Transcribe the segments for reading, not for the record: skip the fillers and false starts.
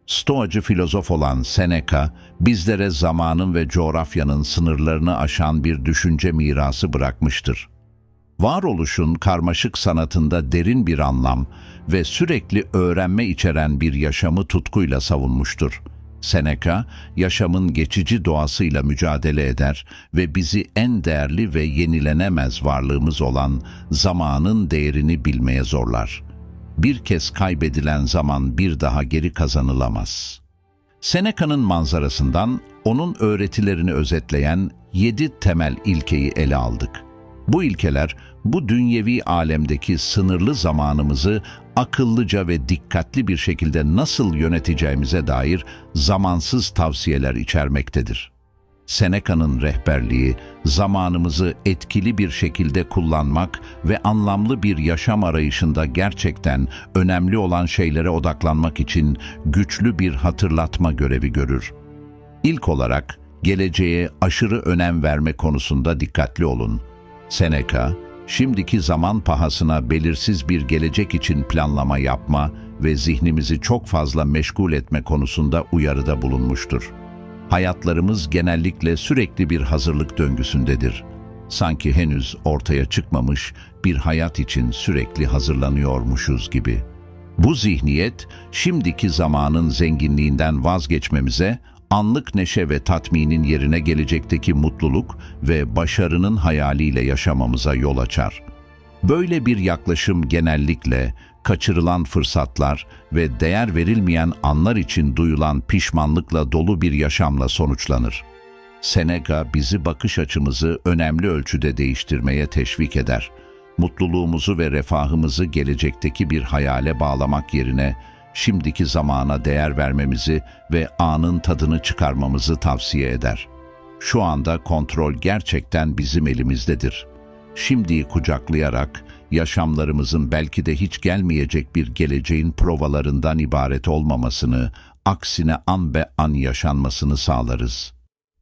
Stoacı filozof olan Seneca, bizlere zamanın ve coğrafyanın sınırlarını aşan bir düşünce mirası bırakmıştır. Varoluşun karmaşık sanatında derin bir anlam ve sürekli öğrenme içeren bir yaşamı tutkuyla savunmuştur. Seneca, yaşamın geçici doğasıyla mücadele eder ve bizi en değerli ve yenilenemez varlığımız olan zamanın değerini bilmeye zorlar. Bir kez kaybedilen zaman bir daha geri kazanılamaz. Seneca'nın manzarasından onun öğretilerini özetleyen 7 temel ilkeyi ele aldık. Bu ilkeler, bu dünyevi alemdeki sınırlı zamanımızı akıllıca ve dikkatli bir şekilde nasıl yöneteceğimize dair zamansız tavsiyeler içermektedir. Seneca'nın rehberliği, zamanımızı etkili bir şekilde kullanmak ve anlamlı bir yaşam arayışında gerçekten önemli olan şeylere odaklanmak için güçlü bir hatırlatma görevi görür. İlk olarak, geleceğe aşırı önem verme konusunda dikkatli olun. Seneca, şimdiki zaman pahasına belirsiz bir gelecek için planlama yapma ve zihnimizi çok fazla meşgul etme konusunda uyarıda bulunmuştur. Hayatlarımız genellikle sürekli bir hazırlık döngüsündedir. Sanki henüz ortaya çıkmamış bir hayat için sürekli hazırlanıyormuşuz gibi. Bu zihniyet, şimdiki zamanın zenginliğinden vazgeçmemize, anlık neşe ve tatminin yerine gelecekteki mutluluk ve başarının hayaliyle yaşamamıza yol açar. Böyle bir yaklaşım genellikle kaçırılan fırsatlar ve değer verilmeyen anlar için duyulan pişmanlıkla dolu bir yaşamla sonuçlanır. Seneca bizi bakış açımızı önemli ölçüde değiştirmeye teşvik eder. Mutluluğumuzu ve refahımızı gelecekteki bir hayale bağlamak yerine şimdiki zamana değer vermemizi ve anın tadını çıkarmamızı tavsiye eder. Şu anda kontrol gerçekten bizim elimizdedir. Şimdiyi kucaklayarak yaşamlarımızın belki de hiç gelmeyecek bir geleceğin provalarından ibaret olmamasını, aksine an be an yaşanmasını sağlarız.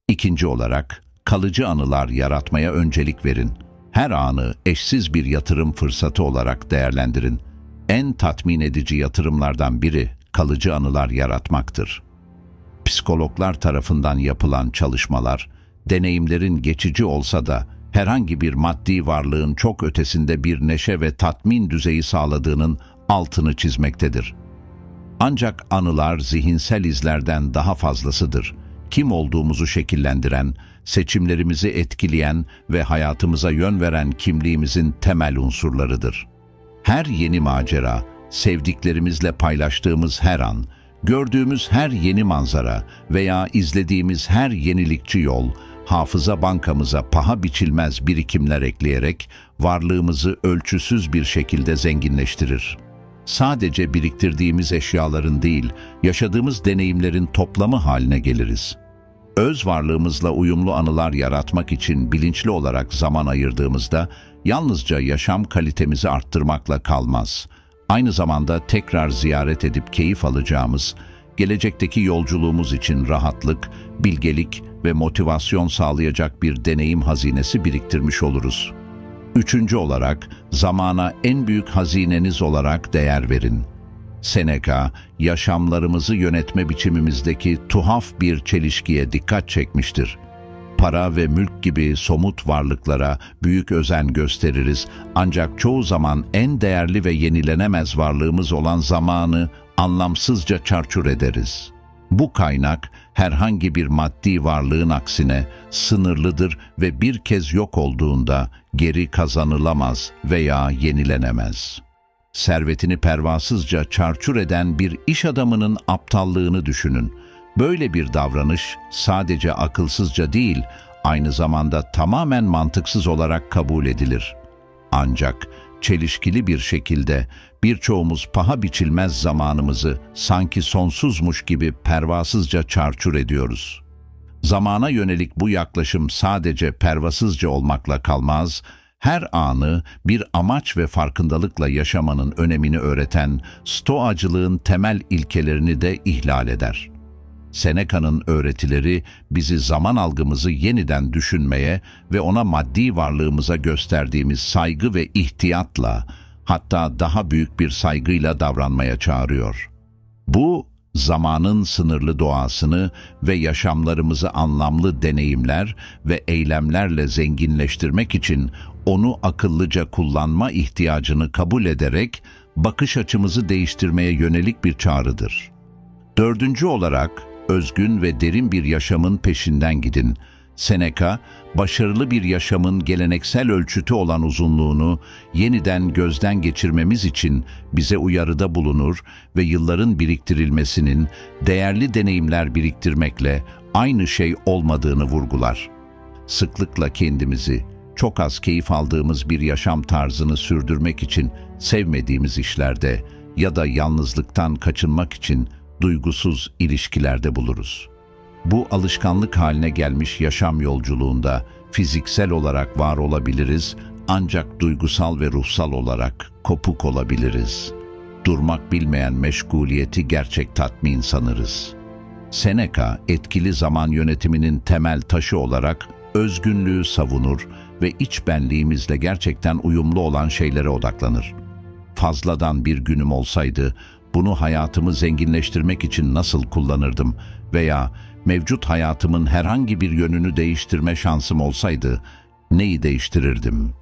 İkinci olarak, kalıcı anılar yaratmaya öncelik verin. Her anı eşsiz bir yatırım fırsatı olarak değerlendirin. En tatmin edici yatırımlardan biri kalıcı anılar yaratmaktır. Psikologlar tarafından yapılan çalışmalar, deneyimlerin geçici olsa da herhangi bir maddi varlığın çok ötesinde bir neşe ve tatmin düzeyi sağladığının altını çizmektedir. Ancak anılar zihinsel izlerden daha fazlasıdır. Kim olduğumuzu şekillendiren, seçimlerimizi etkileyen ve hayatımıza yön veren kimliğimizin temel unsurlarıdır. Her yeni macera, sevdiklerimizle paylaştığımız her an, gördüğümüz her yeni manzara veya izlediğimiz her yenilikçi yol, hafıza bankamıza paha biçilmez birikimler ekleyerek varlığımızı ölçüsüz bir şekilde zenginleştirir. Sadece biriktirdiğimiz eşyaların değil, yaşadığımız deneyimlerin toplamı haline geliriz. Öz varlığımızla uyumlu anılar yaratmak için bilinçli olarak zaman ayırdığımızda, yalnızca yaşam kalitemizi arttırmakla kalmaz. Aynı zamanda tekrar ziyaret edip keyif alacağımız, gelecekteki yolculuğumuz için rahatlık, bilgelik ve motivasyon sağlayacak bir deneyim hazinesi biriktirmiş oluruz. Üçüncü olarak, zamana en büyük hazineniz olarak değer verin. Seneca, yaşamlarımızı yönetme biçimimizdeki tuhaf bir çelişkiye dikkat çekmiştir. Para ve mülk gibi somut varlıklara büyük özen gösteririz, ancak çoğu zaman en değerli ve yenilenemez varlığımız olan zamanı anlamsızca çarçur ederiz. Bu kaynak herhangi bir maddi varlığın aksine sınırlıdır ve bir kez yok olduğunda geri kazanılamaz veya yenilenemez. Servetini pervasızca çarçur eden bir iş adamının aptallığını düşünün. Böyle bir davranış sadece akılsızca değil, aynı zamanda tamamen mantıksız olarak kabul edilir. Ancak çelişkili bir şekilde birçoğumuz paha biçilmez zamanımızı sanki sonsuzmuş gibi pervasızca çarçur ediyoruz. Zamana yönelik bu yaklaşım sadece pervasızca olmakla kalmaz, her anı bir amaç ve farkındalıkla yaşamanın önemini öğreten Stoacılığın temel ilkelerini de ihlal eder. Seneca'nın öğretileri bizi zaman algımızı yeniden düşünmeye ve ona maddi varlığımıza gösterdiğimiz saygı ve ihtiyatla, hatta daha büyük bir saygıyla davranmaya çağırıyor. Bu, zamanın sınırlı doğasını ve yaşamlarımızı anlamlı deneyimler ve eylemlerle zenginleştirmek için onu akıllıca kullanma ihtiyacını kabul ederek bakış açımızı değiştirmeye yönelik bir çağrıdır. Dördüncü olarak, özgün ve derin bir yaşamın peşinden gidin. Seneca, başarılı bir yaşamın geleneksel ölçütü olan uzunluğunu yeniden gözden geçirmemiz için bize uyarıda bulunur ve yılların biriktirilmesinin değerli deneyimler biriktirmekle aynı şey olmadığını vurgular. Sıklıkla kendimizi, çok az keyif aldığımız bir yaşam tarzını sürdürmek için sevmediğimiz işlerde ya da yalnızlıktan kaçınmak için duygusuz ilişkilerde buluruz. Bu alışkanlık haline gelmiş yaşam yolculuğunda fiziksel olarak var olabiliriz, ancak duygusal ve ruhsal olarak kopuk olabiliriz. Durmak bilmeyen meşguliyeti gerçek tatmin sanırız. Seneca, etkili zaman yönetiminin temel taşı olarak özgünlüğü savunur ve iç benliğimizle gerçekten uyumlu olan şeylere odaklanır. Fazladan bir günüm olsaydı, bunu hayatımı zenginleştirmek için nasıl kullanırdım veya mevcut hayatımın herhangi bir yönünü değiştirme şansım olsaydı neyi değiştirirdim?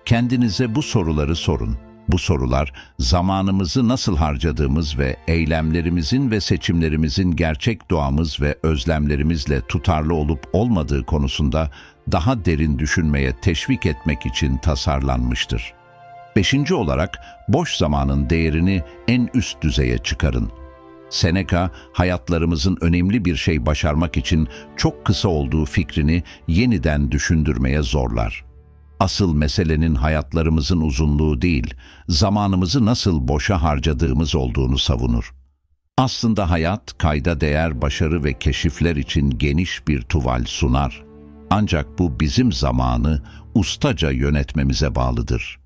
Kendinize bu soruları sorun. Bu sorular zamanımızı nasıl harcadığımız ve eylemlerimizin ve seçimlerimizin gerçek doğamız ve özlemlerimizle tutarlı olup olmadığı konusunda daha derin düşünmeye teşvik etmek için tasarlanmıştır. Beşinci olarak, boş zamanın değerini en üst düzeye çıkarın. Seneca, hayatlarımızın önemli bir şey başarmak için çok kısa olduğu fikrini yeniden düşündürmeye zorlar. Asıl meselenin hayatlarımızın uzunluğu değil, zamanımızı nasıl boşa harcadığımız olduğunu savunur. Aslında hayat, kayda değer başarı ve keşifler için geniş bir tuval sunar. Ancak bu bizim zamanı ustaca yönetmemize bağlıdır.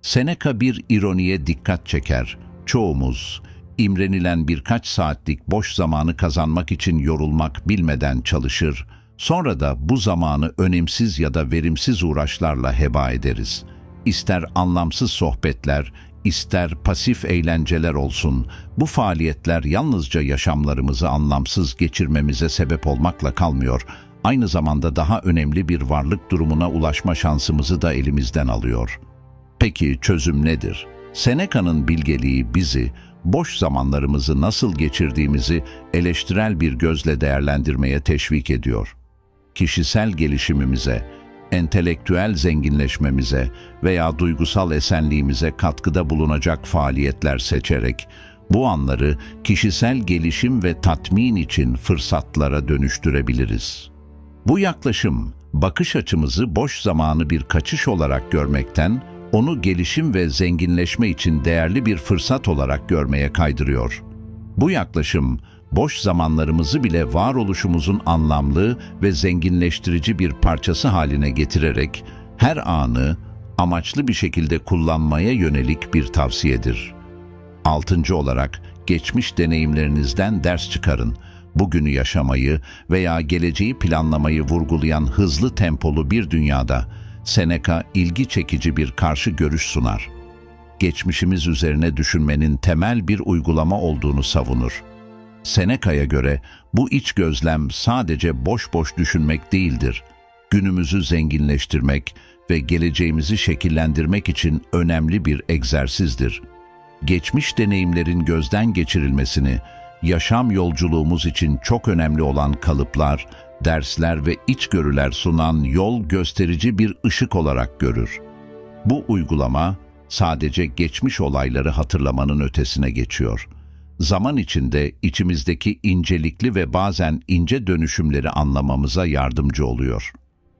Seneca bir ironiye dikkat çeker. Çoğumuz, imrenilen birkaç saatlik boş zamanı kazanmak için yorulmak bilmeden çalışır, sonra da bu zamanı önemsiz ya da verimsiz uğraşlarla heba ederiz. İster anlamsız sohbetler, ister pasif eğlenceler olsun, bu faaliyetler yalnızca yaşamlarımızı anlamsız geçirmemize sebep olmakla kalmıyor, aynı zamanda daha önemli bir varlık durumuna ulaşma şansımızı da elimizden alıyor. Peki çözüm nedir? Seneca'nın bilgeliği bizi, boş zamanlarımızı nasıl geçirdiğimizi eleştirel bir gözle değerlendirmeye teşvik ediyor. Kişisel gelişimimize, entelektüel zenginleşmemize veya duygusal esenliğimize katkıda bulunacak faaliyetler seçerek, bu anları kişisel gelişim ve tatmin için fırsatlara dönüştürebiliriz. Bu yaklaşım, bakış açımızı boş zamanı bir kaçış olarak görmekten, onu gelişim ve zenginleşme için değerli bir fırsat olarak görmeye kaydırıyor. Bu yaklaşım, boş zamanlarımızı bile varoluşumuzun anlamlı ve zenginleştirici bir parçası haline getirerek, her anı amaçlı bir şekilde kullanmaya yönelik bir tavsiyedir. Altıncı olarak, geçmiş deneyimlerinizden ders çıkarın. Bugünü yaşamayı veya geleceği planlamayı vurgulayan hızlı tempolu bir dünyada, Seneca ilgi çekici bir karşı görüş sunar. Geçmişimiz üzerine düşünmenin temel bir uygulama olduğunu savunur. Seneca'ya göre bu iç gözlem sadece boş boş düşünmek değildir. Günümüzü zenginleştirmek ve geleceğimizi şekillendirmek için önemli bir egzersizdir. Geçmiş deneyimlerin gözden geçirilmesini, yaşam yolculuğumuz için çok önemli olan kalıplar, dersler ve içgörüler sunan yol gösterici bir ışık olarak görür. Bu uygulama sadece geçmiş olayları hatırlamanın ötesine geçiyor. Zaman içinde içimizdeki incelikli ve bazen ince dönüşümleri anlamamıza yardımcı oluyor.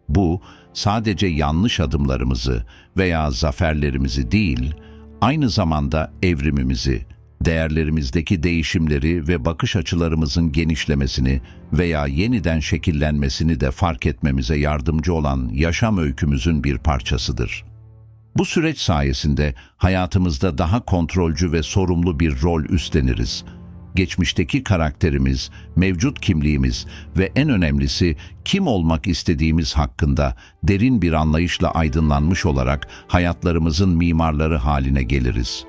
Bu, sadece yanlış adımlarımızı veya zaferlerimizi değil, aynı zamanda evrimimizi, değerlerimizdeki değişimleri ve bakış açılarımızın genişlemesini veya yeniden şekillenmesini de fark etmemize yardımcı olan yaşam öykümüzün bir parçasıdır. Bu süreç sayesinde hayatımızda daha kontrolcü ve sorumlu bir rol üstleniriz. Geçmişteki karakterimiz, mevcut kimliğimiz ve en önemlisi kim olmak istediğimiz hakkında derin bir anlayışla aydınlanmış olarak hayatlarımızın mimarları haline geliriz.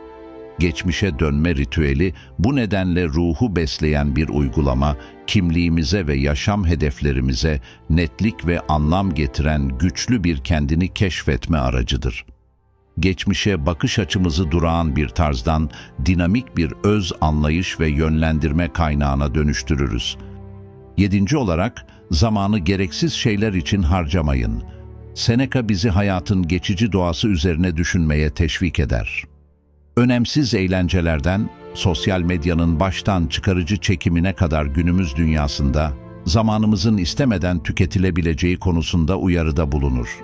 Geçmişe dönme ritüeli bu nedenle ruhu besleyen bir uygulama, kimliğimize ve yaşam hedeflerimize netlik ve anlam getiren güçlü bir kendini keşfetme aracıdır. Geçmişe bakış açımızı durağan bir tarzdan dinamik bir öz anlayış ve yönlendirme kaynağına dönüştürürüz. 7. olarak, zamanı gereksiz şeyler için harcamayın. Seneca bizi hayatın geçici doğası üzerine düşünmeye teşvik eder. Önemsiz eğlencelerden, sosyal medyanın baştan çıkarıcı çekimine kadar günümüz dünyasında, zamanımızın istemeden tüketilebileceği konusunda uyarıda bulunur.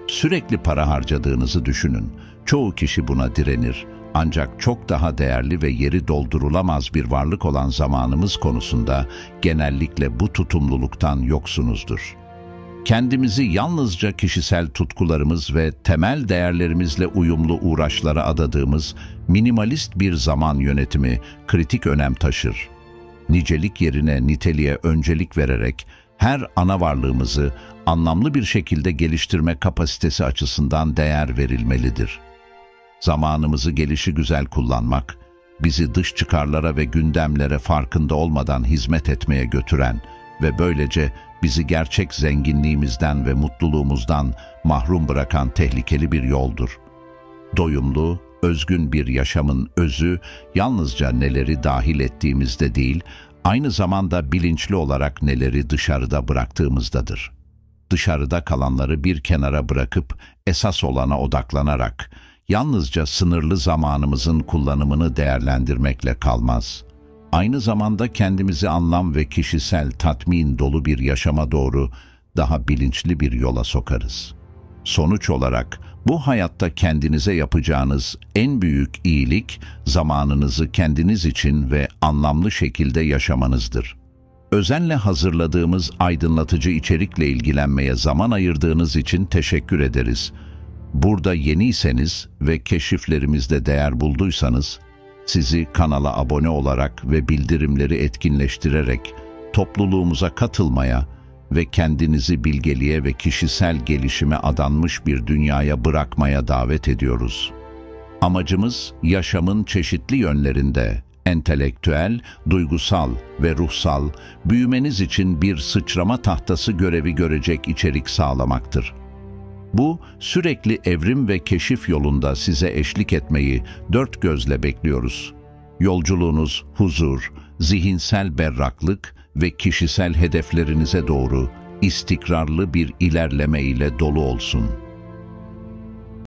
Sürekli para harcadığınızı düşünün. Çoğu kişi buna direnir. Ancak çok daha değerli ve yeri doldurulamaz bir varlık olan zamanımız konusunda genellikle bu tutumluluktan yoksunuzdur. Kendimizi yalnızca kişisel tutkularımız ve temel değerlerimizle uyumlu uğraşlara adadığımız minimalist bir zaman yönetimi kritik önem taşır. Nicelik yerine niteliğe öncelik vererek her ana varlığımızı anlamlı bir şekilde geliştirme kapasitesi açısından değer verilmelidir. Zamanımızı gelişigüzel kullanmak, bizi dış çıkarlara ve gündemlere farkında olmadan hizmet etmeye götüren ve böylece bizi gerçek zenginliğimizden ve mutluluğumuzdan mahrum bırakan tehlikeli bir yoldur. Doyumlu, özgün bir yaşamın özü, yalnızca neleri dahil ettiğimizde değil, aynı zamanda bilinçli olarak neleri dışarıda bıraktığımızdadır. Dışarıda kalanları bir kenara bırakıp esas olana odaklanarak, yalnızca sınırlı zamanımızın kullanımını değerlendirmekle kalmaz. Aynı zamanda kendimizi anlam ve kişisel tatmin dolu bir yaşama doğru daha bilinçli bir yola sokarız. Sonuç olarak bu hayatta kendinize yapacağınız en büyük iyilik, zamanınızı kendiniz için ve anlamlı şekilde yaşamanızdır. Özenle hazırladığımız aydınlatıcı içerikle ilgilenmeye zaman ayırdığınız için teşekkür ederiz. Burada yeniyseniz ve keşiflerimizde değer bulduysanız, sizi kanala abone olarak ve bildirimleri etkinleştirerek topluluğumuza katılmaya ve kendinizi bilgeliğe ve kişisel gelişime adanmış bir dünyaya bırakmaya davet ediyoruz. Amacımız, yaşamın çeşitli yönlerinde entelektüel, duygusal ve ruhsal büyümeniz için bir sıçrama tahtası görevi görecek içerik sağlamaktır. Bu, sürekli evrim ve keşif yolunda size eşlik etmeyi dört gözle bekliyoruz. Yolculuğunuz huzur, zihinsel berraklık ve kişisel hedeflerinize doğru istikrarlı bir ilerleme ile dolu olsun.